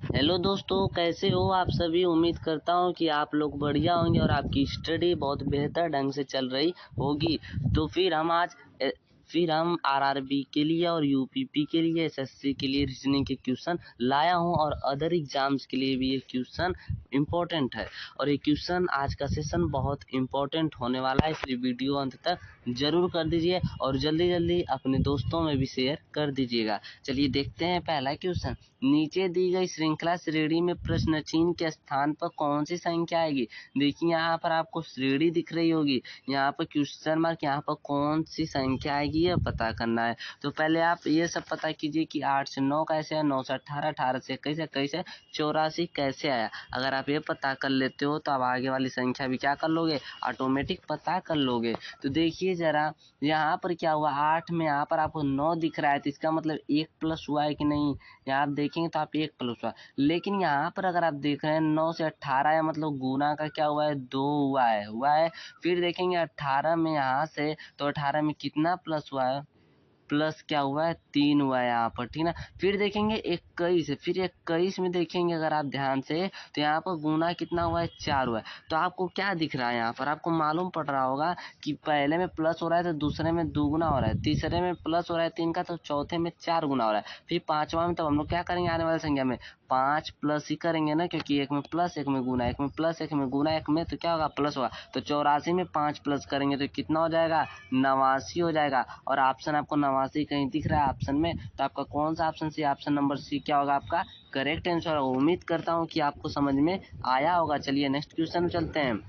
Hello दोस्तों, कैसे हो आप सभी। उम्मीद करता हूँ कि आप लोग बढ़िया होंगे और आपकी स्टडी बहुत बेहतर ढंग से चल रही होगी। तो फिर हम आरआरबी के लिए और यूपीपी के लिए, एसएससी के लिए रीजनिंग के क्वेश्चन लाया हूँ और अदर एग्जाम्स के लिए भी ये क्वेश्चन इम्पोर्टेंट है। और ये क्वेश्चन आज का सेशन बहुत इम्पोर्टेंट होने वाला है, इसलिए वीडियो अंत तक जरूर कर दीजिए और जल्दी जल्दी अपने दोस्तों में भी शेयर कर दीजिएगा। चलिए देखते हैं पहला क्वेश्चन। नीचे दी गई श्रृंखला श्रेणी में प्रश्न चिन्ह के स्थान पर कौन सी संख्या आएगी। देखिए यहाँ पर आपको श्रेणी दिख रही होगी, यहाँ पर क्वेश्चन मार्क, यहाँ पर कौन सी संख्या आएगी यह पता करना है। तो पहले आप ये सब पता कीजिए कि 8 से 9 कैसे है, 9 से 18, 18 से 21, 21 से 84 कैसे आया। अगर आप ये पता कर लेते हो तो आप आगे वाली संख्या भी क्या कर लोगे, ऑटोमेटिक पता कर लोगे। तो देखिए जरा यहाँ पर क्या हुआ, 8 में यहाँ पर आपको 9 दिख रहा है, तो इसका मतलब 1 प्लस हुआ है कि नहीं। यहाँ आप देखेंगे तो आप 1 प्लस हुआ, लेकिन यहाँ पर अगर आप देख रहे हैं 9 से 18 है, मतलब गुना का क्या हुआ है, 2 हुआ है। फिर देखेंगे 18 में यहाँ से, तो 18 में कितना प्लस हुआ है, प्लस क्या हुआ है, 3 हुआ है यहाँ पर, ठीक ना। फिर देखेंगे 21, फिर 21 में देखेंगे अगर आप ध्यान से, तो यहाँ पर गुना कितना हुआ है, 4 हुआ है। तो आपको क्या दिख रहा है, यहाँ पर आपको मालूम पड़ रहा होगा कि पहले में प्लस हो रहा है तो दूसरे में 2 गुना हो रहा है, तीसरे में प्लस हो रहा है 3 का तो चौथे में 4 गुना हो रहा है। फिर पांचवा में तो हम लोग क्या करेंगे, आने वाली संख्या में 5 प्लस ही करेंगे ना, क्योंकि एक में प्लस एक में गुना, एक में प्लस एक में गुना, एक में तो क्या होगा, प्लस होगा। तो 84 में 5 प्लस करेंगे तो कितना हो जाएगा, 89 हो जाएगा। और ऑप्शन आपको 89 कहीं दिख रहा है ऑप्शन में, तो आपका कौन सा option C, option number C क्या होगा आपका करेक्ट आंसर। उम्मीद करता हूँ कि आपको समझ में आया होगा। चलिए नेक्स्ट क्वेश्चन चलते हैं।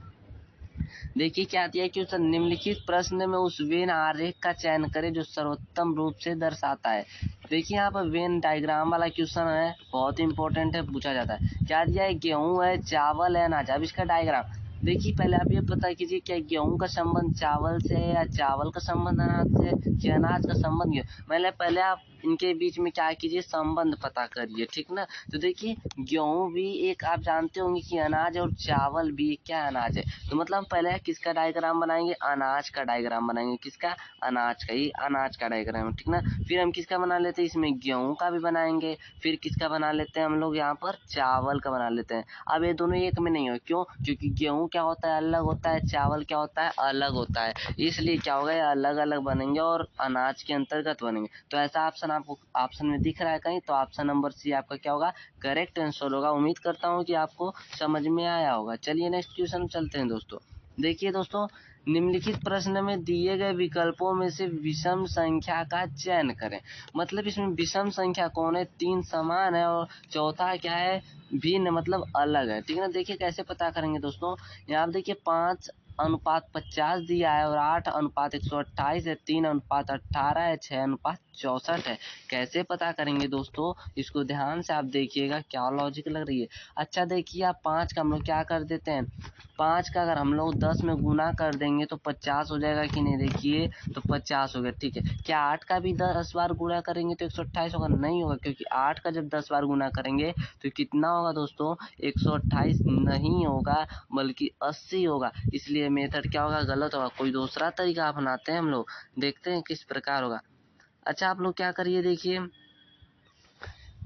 देखिए क्या दिया है क्वेश्चन, निम्नलिखित प्रश्न में उस वेन आरेख का चयन करें जो सर्वोत्तम रूप से दर्शाता है। देखिए यहाँ पर वेन डायग्राम वाला क्वेश्चन है, बहुत इंपॉर्टेंट है, पूछा जाता है। क्या दिया है, गेहूं है, चावल है, अनाज। अब इसका डायग्राम देखिए, पहले आप ये पता कीजिए क्या गेहूं का संबंध चावल से है या चावल का संबंध अनाज से, कि अनाज का संबंध गेहूं। पहले आप इनके बीच में क्या कीजिए, संबंध पता करिए, ठीक ना। तो देखिए गेहूं भी एक, आप जानते होंगे कि अनाज, और चावल भी क्या अनाज है। तो मतलब पहले किसका डायग्राम बनाएंगे, अनाज का डायग्राम बनाएंगे। किसका, अनाज का, ही अनाज का डायग्राम, ठीक ना। फिर हम किसका बना लेते हैं, इसमें गेहूं का भी बनाएंगे। फिर किसका बना लेते हैं हम लोग, यहाँ पर चावल का बना लेते हैं। अब ये दोनों एक में नहीं हो, क्यों, क्योंकि गेहूं क्या होता है, अलग होता है, चावल क्या होता है, अलग होता है। इसलिए क्या होगा, ये अलग अलग बनेंगे और अनाज के अंतर्गत बनेंगे। तो ऐसा ऑप्शन आपको ऑप्शन में दिख रहा है कहीं, तो ऑप्शन नंबर सी आपका क्या होगा, करेक्ट आंसर होगा। उम्मीद करता हूँ कि आपको समझ में आया होगा। चलिए नेक्स्ट क्वेश्चन चलते हैं दोस्तों। देखिए दोस्तों, निम्नलिखित प्रश्न में दिए गए विकल्पों में से विषम संख्या का चयन करें। मतलब इसमें विषम संख्या कौन है, 3 समान है और चौथा क्या है, भिन्न, मतलब अलग है, ठीक है ना। देखिए कैसे पता करेंगे दोस्तों, यहाँ आप देखिए 5:50 दिया है और 8:128 है, 3:18 है, 6:64 है। कैसे पता करेंगे दोस्तों, इसको ध्यान से आप देखिएगा, क्या लॉजिक लग रही है। अच्छा देखिए, आप 5 का हम लोग क्या कर देते हैं, 5 का अगर हम लोग 10 में गुना कर देंगे तो 50 हो जाएगा कि नहीं। देखिए तो 50 हो गया, ठीक है। क्या 8 का भी 10 बार गुना करेंगे तो 128 होगा, नहीं होगा, क्योंकि 8 का जब 10 बार गुना करेंगे तो कितना होगा दोस्तों, 128 नहीं होगा, बल्कि 80 होगा। इसलिए मेथड क्या होगा, गलत होगा। कोई दूसरा तरीका अपनाते हैं हम लोग, देखते हैं किस प्रकार होगा। अच्छा आप लोग क्या करिए, देखिए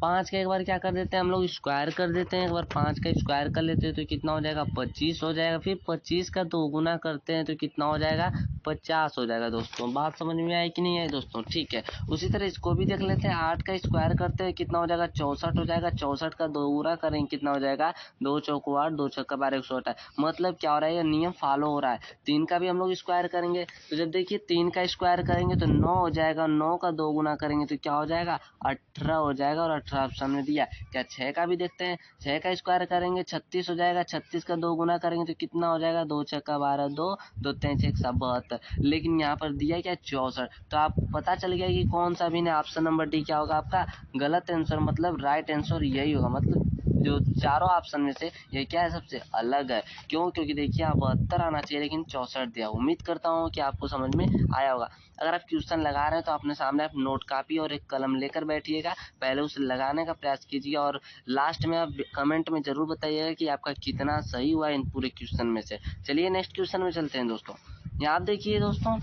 5 का एक बार क्या कर देते हैं हम लोग, स्क्वायर कर देते हैं। एक बार 5 का स्क्वायर कर लेते हैं तो कितना हो जाएगा, 25 हो जाएगा। फिर 25 का 2 गुना करते हैं तो कितना हो जाएगा, 50 हो जाएगा। दोस्तों बात समझ में आई कि नहीं आई दोस्तों, ठीक है। उसी तरह इसको भी देख लेते हैं, 8 का स्क्वायर करते हैं कितना हो जाएगा, 64 हो जाएगा। 64 का 2 गुना करेंगे कितना हो जाएगा, 2 चौको 8, 2 छक्का 12, 108। मतलब क्या हो रहा है, ये नियम फॉलो हो रहा है। 3 का भी हम लोग स्क्वायर करेंगे, तो जब देखिए 3 का स्क्वायर करेंगे तो 9 हो जाएगा, 9 का 2 गुना करेंगे तो क्या हो जाएगा, 18 हो जाएगा। और 18 ऑप्शन में दिया। क्या 6 का भी देखते हैं, 6 का स्क्वायर करेंगे 36 हो जाएगा, 36 का 2 गुना करेंगे तो कितना हो जाएगा, 2 छक्का 12, 2 2 3 6 72। लेकिन यहाँ पर दिया क्या, 64। तो आपको पता चल गया कि कौन सा भी नहीं, ऑप्शन नंबर डी क्या होगा आपका गलत आंसर, मतलब राइट आंसर यही होगा। मतलब जो चारों ऑप्शन में से ये क्या है, सबसे अलग है। क्यों, क्योंकि देखिए आप 72 आना चाहिए लेकिन 64 दिया। उम्मीद करता हूँ कि आपको समझ में आया होगा। अगर आप क्वेश्चन लगा रहे हैं तो अपने सामने आप नोट कॉपी और एक कलम लेकर बैठिएगा, पहले उसे लगाने का प्रयास कीजिए और लास्ट में आप कमेंट में जरूर बताइएगा कि आपका कितना सही हुआ इन पूरे क्वेश्चन में से। चलिए नेक्स्ट क्वेश्चन में चलते हैं दोस्तों। यहाँ आप देखिए दोस्तों,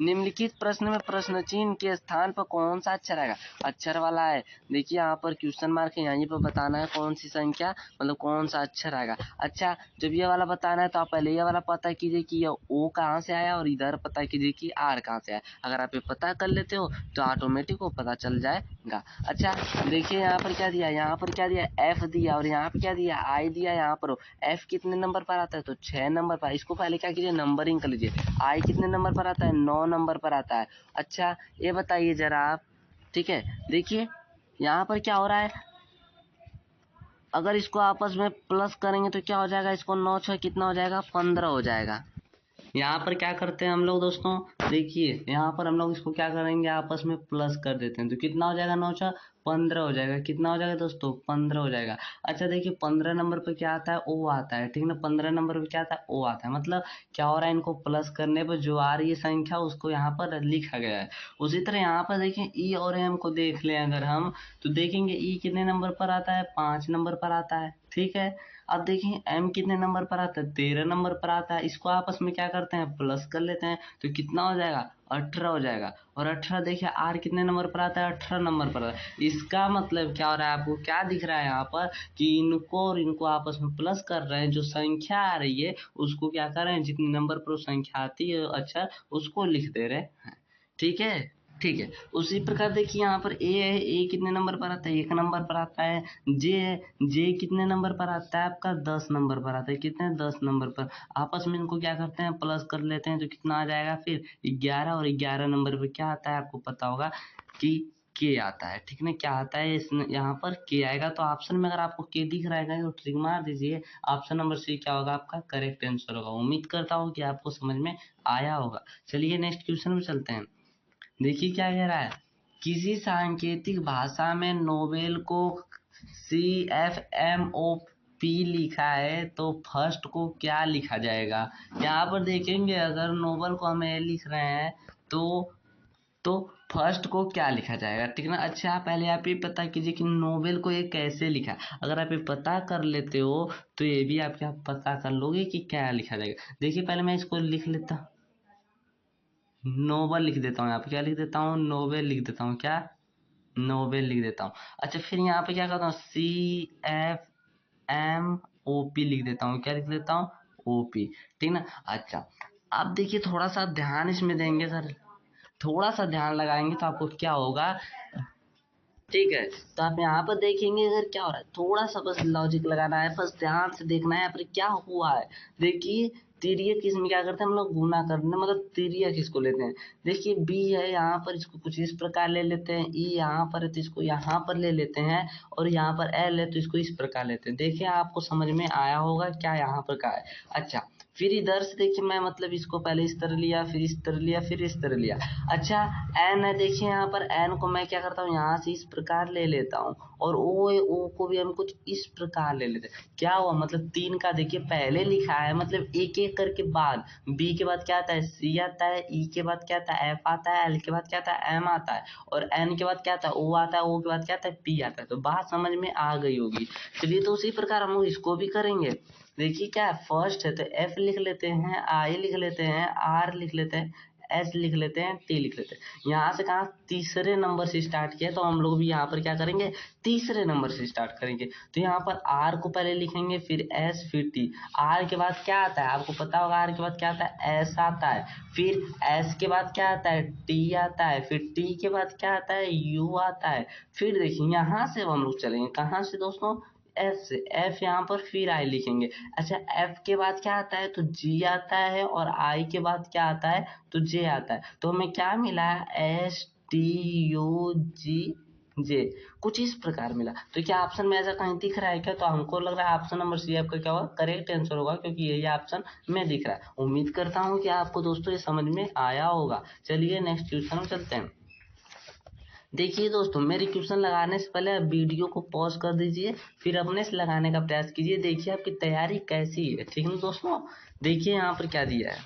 निम्नलिखित प्रश्न में प्रश्न चिन्ह के स्थान पर कौन सा अक्षर आएगा? अक्षर वाला है। देखिए यहाँ पर क्वेश्चन मार्क है, यहीं पर बताना है कौन सी संख्या मतलब कौन सा अक्षर आएगा। अच्छा, जब ये वाला बताना है तो आप पहले ये वाला पता कीजिए कि ये ओ कहाँ से आया और इधर पता कीजिए कि आर कहाँ से आया। अगर आप ये पता कर लेते हो तो ऑटोमेटिक वो पता चल जाएगा। अच्छा देखिए यहाँ पर क्या दिया, यहाँ पर क्या दिया, एफ दिया, और यहाँ पे क्या दिया, आई दिया। यहाँ पर एफ कितने नंबर पर आता है? तो 6 नंबर पर। इसको पहले क्या कीजिए, नंबरिंग कर लीजिए। आई कितने नंबर पर आता है? 9 नंबर पर आता है। अच्छा ये बताइए जरा आप, ठीक है, देखिए यहाँ पर क्या हो रहा है, अगर इसको आपस में प्लस करेंगे तो क्या हो जाएगा, इसको 9 6 कितना हो जाएगा, 15 हो जाएगा। यहाँ पर क्या करते हैं हम लोग दोस्तों, देखिए यहाँ पर हम लोग इसको क्या करेंगे, आपस में प्लस कर देते हैं, तो कितना हो जाएगा, 9 6 15 हो जाएगा। कितना हो जाएगा दोस्तों, 15 हो जाएगा। अच्छा देखिए 15 नंबर पे क्या आता है, ओ आता है, ठीक ना। 15 नंबर पे क्या आता है, ओ आता है। मतलब क्या हो रहा है, इनको प्लस करने पर जो आ रही है संख्या उसको यहाँ पर लिखा गया है। उसी तरह यहाँ पर देखिए ई और एम को देख लें अगर हम, तो देखेंगे ई कितने नंबर पर आता है, 5 नंबर पर आता है, ठीक है। अब देखिए एम कितने नंबर पर आता है, 13 नंबर पर आता है। इसको आपस में क्या करते हैं, प्लस कर लेते हैं, तो कितना हो जाएगा, 18 हो जाएगा। और 18 देखिए आर कितने नंबर पर आता है, 18 नंबर पर आता है। इसका मतलब क्या हो रहा है, आपको क्या दिख रहा है यहाँ पर, कि इनको और इनको आपस में प्लस कर रहे हैं, जो संख्या आ रही है उसको क्या कर रहे हैं, जितने नंबर पर वो संख्या आती है अक्षर उसको लिख दे रहे हैं, ठीक है। ठीक है, उसी प्रकार देखिए यहाँ पर ए है, ए कितने नंबर पर आता है, 1 नंबर पर आता है। जे है, जे कितने नंबर पर आता है आपका, 10 नंबर पर आता है। कितने, 10 नंबर पर। आपस में इनको क्या करते हैं, प्लस कर लेते हैं, तो कितना आ जाएगा फिर 11, और 11 नंबर पर क्या आता है आपको पता होगा कि के आता है, ठीक है ना। क्या आता है इसमें, यहाँ पर के आएगा। तो ऑप्शन में अगर आपको के दिख रहा है तो ट्रिक मार दीजिए। ऑप्शन नंबर सी क्या होगा, आपका करेक्ट आंसर होगा। उम्मीद करता हूँ कि आपको समझ में आया होगा। चलिए नेक्स्ट क्वेश्चन में चलते हैं। देखिए क्या कह रहा है, किसी सांकेतिक भाषा में नोबेल को CFMOP लिखा है तो फर्स्ट को क्या लिखा जाएगा। यहाँ पर देखेंगे अगर नोबेल को हम ए लिख रहे हैं तो फर्स्ट को क्या लिखा जाएगा, ठीक ना। अच्छा पहले आप ये पता कीजिए कि नोबेल को ये कैसे लिखा। अगर आप ये पता कर लेते हो तो ये भी आप क्या पता कर लोगे कि क्या लिखा जाएगा। देखिए पहले मैं इसको लिख लेता, नोबल लिख देता हूँ। यहाँ पे क्या लिख देता हूँ, नोबेल लिख देता हूँ। क्या, नोबेल लिख देता हूँ। अच्छा फिर यहाँ पे क्या करता हूँ, CFMOP लिख देता हूँ। क्या लिख देता हूँ, OP, ठीक ना। अच्छा अब देखिए थोड़ा सा ध्यान इसमें देंगे सर, थोड़ा सा ध्यान लगाएंगे तो आपको क्या होगा, ठीक है। तो आप यहाँ पर देखेंगे अगर क्या हो रहा है, थोड़ा सा बस लॉजिक लगाना है, बस ध्यान से देखना है यहाँ पर क्या हुआ है। देखिए तिर्यक इसमें क्या करते हैं हम लोग, गुना करते हैं, मतलब तिर्यक इसको लेते हैं। देखिए बी है यहाँ पर, इसको कुछ इस प्रकार ले लेते हैं। ई यहाँ पर है तो इसको यहाँ पर ले लेते हैं, और यहाँ पर एल है तो इसको इस प्रकार लेते हैं। देखिए आपको समझ में आया होगा क्या यहाँ पर क्या है। अच्छा फिर इधर से देखिए मैं मतलब इसको पहले इस तरह लिया, फिर इस तरह लिया, फिर इस तरह लिया। अच्छा एन है, देखिए यहाँ पर एन को मैं क्या करता हूँ, यहाँ से इस प्रकार ले लेता हूँ, और ओ है, ओ को भी हम कुछ इस प्रकार ले लेते हैं। क्या हुआ, मतलब 3 का देखिए पहले लिखा है, मतलब एक एक करके बाद, बी के बाद क्या आता है, सी आता है, ई के बाद क्या आता है, एफ आता है, एल के बाद क्या आता है, एम आता है, और एन के बाद क्या आता है, ओ आता है, ओ के बाद क्या आता है, पी आता है। तो बात समझ में आ गई होगी। चलिए तो उसी प्रकार हम लोग इसको भी करेंगे। देखिए क्या है, फर्स्ट है तो एफ लिख लेते हैं, आई लिख लेते हैं, आर लिख लेते हैं, एस लिख लेते हैं, टी लिख लेते हैं। यहाँ से कहाँ, तीसरे नंबर से स्टार्ट किया, तो हम लोग भी यहाँ पर क्या करेंगे, तीसरे नंबर से स्टार्ट करेंगे। तो यहाँ पर आर को पहले लिखेंगे, फिर एस, फिर टी। आर के बाद क्या आता है आपको पता होगा, आर के बाद क्या आता है, एस आता है, फिर एस के बाद क्या आता है, टी आता है, फिर टी के बाद क्या आता है, यू आता है। फिर देखिए यहाँ से हम लोग चलेंगे कहाँ से दोस्तों, एफ से। एफ यहाँ पर फिर आई लिखेंगे। अच्छा एफ के बाद क्या आता है, तो जी आता है, और आई के बाद क्या आता है, तो जे आता है। तो हमें क्या मिला, STUG जे, कुछ इस प्रकार मिला। तो क्या ऑप्शन में ऐसा कहीं दिख रहा है क्या, तो हमको लग रहा है ऑप्शन नंबर सी आपका क्या होगा, करेक्ट आंसर होगा, क्योंकि यही ऑप्शन में दिख रहा है। उम्मीद करता हूँ कि आपको दोस्तों ये समझ में आया होगा। चलिए नेक्स्ट क्वेश्चन में चलते हैं। देखिए दोस्तों मेरी ट्यूशन लगाने से पहले आप वीडियो को पॉज कर दीजिए, फिर अपने से लगाने का प्रयास कीजिए। देखिए आपकी तैयारी कैसी है, ठीक है दोस्तों। देखिए यहाँ पर क्या दिया है,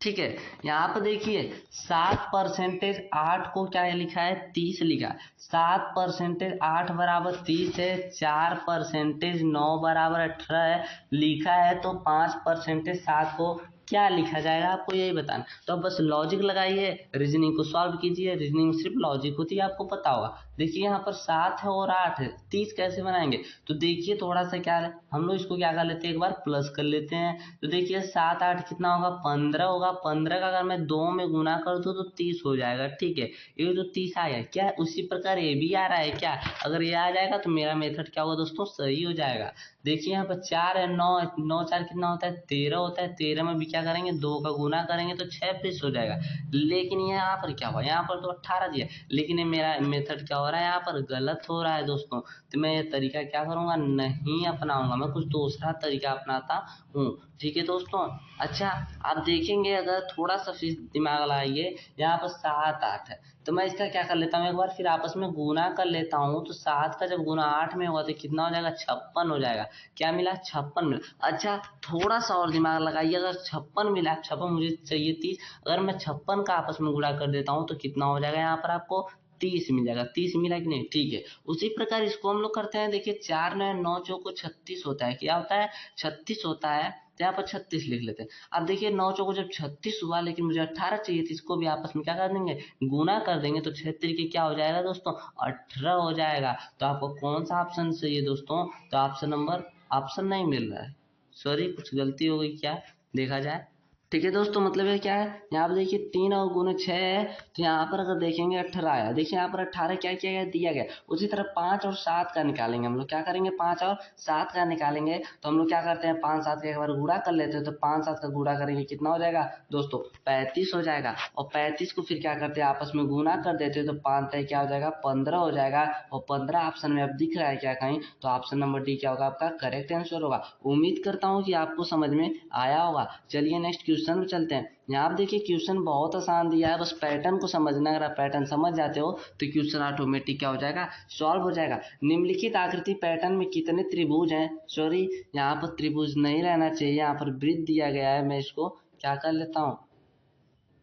ठीक है। यहाँ पर देखिए 7% 8 को क्या लिखा है, 30 लिखा है। 7% 8 बराबर 30 है, 4% 9 बराबर 18 है लिखा है, तो 5% 7 को क्या लिखा जाएगा आपको यही बताना। तो अब बस लॉजिक लगाइए, रीजनिंग को सॉल्व कीजिए। रीजनिंग सिर्फ लॉजिक होती है, आपको पता होगा। देखिए यहाँ पर 7 है और 8 है, 30 कैसे बनाएंगे? तो देखिए थोड़ा सा क्या है, हम लोग इसको क्या कर लेते हैं, एक बार प्लस कर लेते हैं। तो देखिए 7 8 कितना होगा, 15 होगा। 15 का अगर मैं 2 में गुना कर दूं तो 30 हो जाएगा, ठीक है। ये तो 30 आया क्या, उसी प्रकार ये भी आ रहा है क्या? अगर ये आ जाएगा तो मेरा मेथड क्या होगा दोस्तों, सही हो जाएगा। देखिए यहाँ पर 4 है, 9 है, 9 4 कितना होता है, 13 होता है। 13 में भी क्या करेंगे, 2 का गुना करेंगे तो 26 हो जाएगा। लेकिन यहाँ पर क्या हुआ, यहाँ पर तो 18 दिया, लेकिन ये मेरा मेथड क्या हो रहा है, यहाँ पर गलत हो रहा है दोस्तों। तो मैं ये तरीका क्या करूँगा, नहीं अपनाऊंगा, मैं कुछ दूसरा तरीका अपनाता हूँ, ठीक है दोस्तों। अच्छा आप देखेंगे, अगर थोड़ा सा फिर दिमाग लगाइए, यहाँ पर 7 8 है, तो मैं इसका क्या कर लेता हूँ, एक बार फिर आपस में गुना कर लेता हूँ। तो 7 का जब गुना 8 में होगा तो कितना हो जाएगा, 56 हो जाएगा। क्या मिला, 56 मिला। अच्छा थोड़ा सा और दिमाग लगाइए, अगर 56 मिला, 56 मुझे चाहिए 30, अगर मैं 56 का आपस में गुणा कर देता हूँ तो कितना हो जाएगा, यहाँ पर आपको 30 मिल जाएगा। 30 मिला कि नहीं, ठीक है। उसी प्रकार इसको हम लोग करते हैं। देखिए 4 9 9 चौको 36 होता है, क्या होता है, 36 होता है। तो यहाँ पर 36 लिख लेते हैं। अब देखिए 9 चौको जब 36 हुआ, लेकिन मुझे 18 चाहिए थी, इसको भी आपस में क्या कर देंगे, गुना कर देंगे। तो 6 तरीके क्या हो जाएगा दोस्तों, 18 हो जाएगा। तो आपको कौन सा ऑप्शन चाहिए दोस्तों, तो ऑप्शन नंबर, ऑप्शन नहीं मिल रहा है, सॉरी कुछ गलती हो गई क्या, देखा जाए। ठीक है दोस्तों, मतलब ये क्या है, यहाँ पर देखिए 3 और गुना 6 है, तो यहाँ पर अगर देखेंगे 18 आया। देखिए यहाँ पर 18 क्या किया गया, दिया गया। उसी तरह 5 और 7 का निकालेंगे हम लोग, क्या करेंगे, 5 और 7 का निकालेंगे। तो हम लोग क्या करते हैं, 5 7 का एक बार गुणा कर लेते हैं। तो 5 7 का गुणा करेंगे, कितना हो जाएगा दोस्तों, 35 हो जाएगा। और 35 को फिर क्या करते हैं, आपस में गुना कर देते हैं। तो 5 तय क्या हो जाएगा, 15 हो जाएगा। और 15 ऑप्शन में अब दिख रहा है क्या कहीं, तो ऑप्शन नंबर डी क्या होगा, आपका करेक्ट आंसर होगा। उम्मीद करता हूँ कि आपको समझ में आया होगा। चलिए नेक्स्ट क्वेश्चन में चलते हैं। यहाँ आप देखिए क्वेश्चन बहुत आसान दिया है, बस पैटर्न को समझना। अगर आप पैटर्न समझ जाते हो तो क्वेश्चन ऑटोमेटिक क्या हो जाएगा, सॉल्व हो जाएगा। निम्नलिखित आकृति पैटर्न में कितने त्रिभुज हैं, सॉरी यहाँ पर त्रिभुज नहीं रहना चाहिए, यहाँ पर वृत्त दिया गया है। मैं इसको क्या कर लेता हूँ,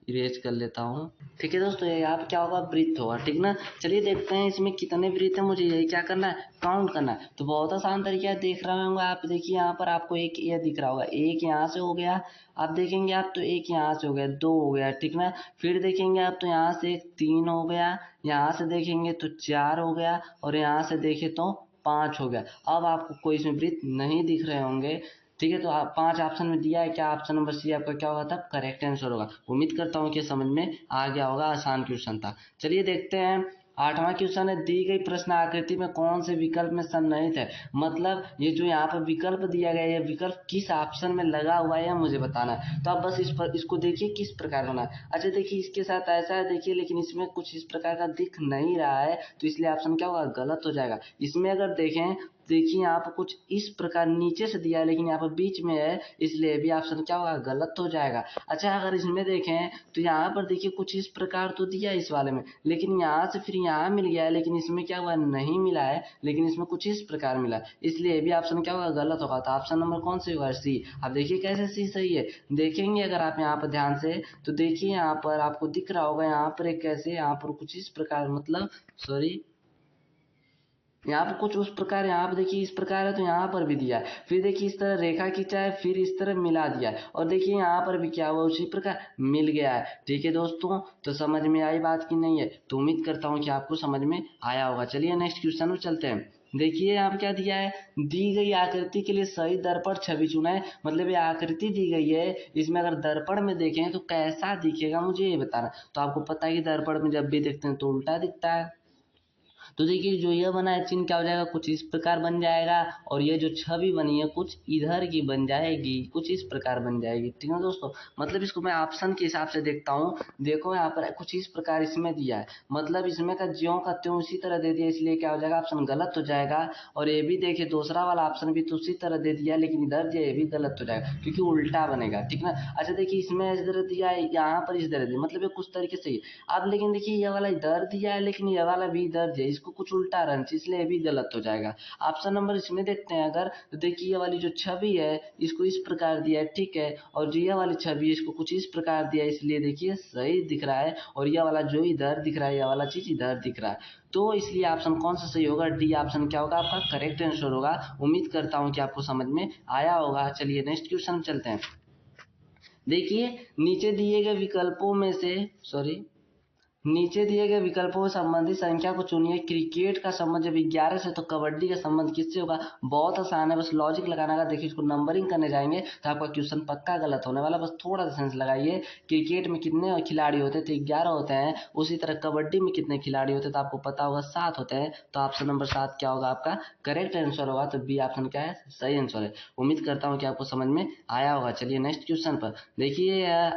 इरेज कर लेता हूँ, ठीक है दोस्तों। ये यहाँ पे क्या होगा, वृत्त होगा, ठीक ना। चलिए देखते हैं इसमें कितने वृत्त है, मुझे यही क्या करना है, काउंट करना है। तो बहुत आसान तरीका है, देख रहे होंगे आप। देखिए यहाँ पर आपको एक ये दिख रहा होगा, एक यहाँ से हो गया, आप देखेंगे आप तो एक यहाँ से हो गया, 2 हो गया, ठीक ना। फिर देखेंगे आप तो यहाँ से 3 हो गया, यहाँ से देखेंगे तो 4 हो गया, और यहाँ से देखे तो 5 हो गया। अब आपको कोई इसमें वृत्त नहीं दिख रहे होंगे, ठीक है। तो आप 5 ऑप्शन में दिया है, क्या ऑप्शन नंबर सी आपका क्या होगा, तब करेक्ट आंसर होगा। उम्मीद करता हूँ कि समझ में आ गया होगा, आसान क्वेश्चन था। चलिए देखते हैं 8वां क्वेश्चन है, दी गई प्रश्न आकृति में कौन से विकल्प में सन्निहित है। मतलब ये जो यहाँ पर विकल्प दिया गया है, ये विकल्प किस ऑप्शन में लगा हुआ है मुझे बताना है। तो आप बस इस पर इसको देखिए किस प्रकार बना है। अच्छा देखिए इसके साथ ऐसा है, देखिए लेकिन इसमें कुछ इस प्रकार का दिख नहीं रहा है, तो इसलिए ऑप्शन क्या होगा, गलत हो जाएगा। इसमें अगर देखें, देखिए यहाँ पर कुछ इस प्रकार नीचे से दिया है, लेकिन यहाँ पर बीच में है, इसलिए भी ऑप्शन क्या होगा, गलत हो जाएगा। अच्छा अगर इसमें देखें तो यहाँ पर देखिए कुछ इस प्रकार तो दिया है इस वाले में, लेकिन यहाँ से फिर यहाँ मिल गया है, लेकिन इसमें क्या हुआ, नहीं मिला है, लेकिन इसमें कुछ इस प्रकार मिला, इसलिए भी ऑप्शन क्या होगा, गलत होगा। तो ऑप्शन नंबर कौन सी होगा, सी। आप देखिए कैसे सी सही है, देखेंगे अगर आप यहाँ पर ध्यान से, तो देखिए यहाँ पर आपको दिख रहा होगा, यहाँ पर एक कैसे, यहाँ पर कुछ इस प्रकार, मतलब सॉरी यहाँ पर कुछ उस प्रकार, यहाँ पर देखिए इस प्रकार है, तो यहाँ पर भी दिया है। फिर देखिए इस तरह रेखा खींचा है, फिर इस तरह मिला दिया है, और देखिए यहाँ पर भी क्या हुआ, उसी प्रकार मिल गया है। ठीक है दोस्तों, तो समझ में आई बात की नहीं है, तो उम्मीद करता हूँ कि आपको समझ में आया होगा। चलिए नेक्स्ट क्वेश्चन में चलते हैं। देखिए यहाँ पर क्या दिया है, दी गई आकृति के लिए सही दर्पण छवि चुना है। मतलब ये आकृति दी गई है, इसमें अगर दर्पण में देखें तो कैसा दिखेगा मुझे ये बताना। तो आपको पता है कि दर्पण में जब भी देखते हैं तो उल्टा दिखता है। तो देखिए जो यह बना है चिन्ह क्या हो जाएगा, कुछ इस प्रकार बन जाएगा, और ये जो छवि बनी है कुछ इधर की बन जाएगी, कुछ इस प्रकार बन जाएगी। ठीक है दोस्तों, मतलब इसको मैं ऑप्शन के हिसाब से देखता हूँ। देखो यहाँ पर कुछ इस प्रकार इसमें दिया है, मतलब इसमें का ज्यों का त्यों उसी तरह दे दिया, इसलिए क्या हो जाएगा, ऑप्शन गलत हो जाएगा। और ये भी देखिए दूसरा वाला ऑप्शन भी तो उसी तरह दे दिया, लेकिन इधर जो ये भी गलत हो जाएगा, क्योंकि उल्टा बनेगा। ठीक ना। अच्छा देखिए इसमें इस तरह दिया है, यहाँ पर इस तरह दिया, मतलब ये कुछ तरीके से ही। अब लेकिन देखिए ये वाला इधर दिया है, लेकिन ये वाला भी इधर दिया, इसको कुछ उल्टा रन, इसलिए ये भी गलत हो जाएगा। ऑप्शन नंबर इसमें देखते हैं अगर, तो देखिए ये वाली जो छवि है इसको इस प्रकार दिया है, ठीक है, और जो ये वाली छवि है इसको कुछ इस प्रकार दिया है, इसलिए देखिए सही दिख रहा है। और ये वाला जो इधर दिख रहा है, ये वाला चीज इधर दिख रहा है, तो इसलिए ऑप्शन कौन सा सही होगा, डी ऑप्शन क्या होगा, आपका करेक्ट आंसर होगा। उम्मीद करता हूं कि आपको समझ में आया होगा। चलिए नेक्स्ट क्वेश्चन चलते हैं। देखिए नीचे दिए गए विकल्पों से संबंधित संख्या को चुनिए। क्रिकेट का संबंध जब 11 से, तो कबड्डी का संबंध किससे होगा? बहुत आसान है, बस लॉजिक लगाना का। देखिए इसको नंबरिंग करने जाएंगे तो आपका क्वेश्चन पक्का गलत होने वाला, बस थोड़ा सा सेंस लगाइए। क्रिकेट में कितने खिलाड़ी होते हैं? तो 11 होते हैं। उसी तरह कबड्डी में कितने खिलाड़ी होते हैं? तो आपको पता होगा 7 होते हैं। तो ऑप्शन नंबर 7 क्या होगा? आपका करेक्ट आंसर होगा। तो बी ऑप्शन क्या है? सही आंसर है। उम्मीद करता हूँ कि आपको समझ में आया होगा। चलिए नेक्स्ट क्वेश्चन पर देखिए,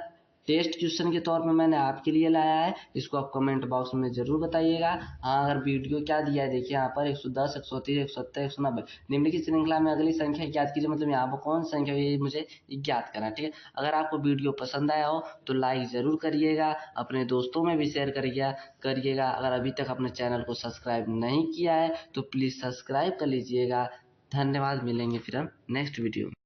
टेस्ट क्वेश्चन के तौर पे मैंने आपके लिए लाया है, इसको आप कमेंट बॉक्स में जरूर बताइएगा। हाँ, अगर वीडियो क्या दिया है देखिए यहाँ पर 110, 130, 170, 190 निम्नलिखित श्रृंखला में अगली संख्या ज्ञात कीजिए। मतलब यहाँ पर कौन संख्या है ये मुझे ज्ञात करना है, ठीक है। अगर आपको वीडियो पसंद आया हो तो लाइक जरूर करिएगा, अपने दोस्तों में भी शेयर करिएगा। अगर अभी तक अपने चैनल को सब्सक्राइब नहीं किया है तो प्लीज सब्सक्राइब कर लीजिएगा। धन्यवाद, मिलेंगे फिर हम नेक्स्ट वीडियो में।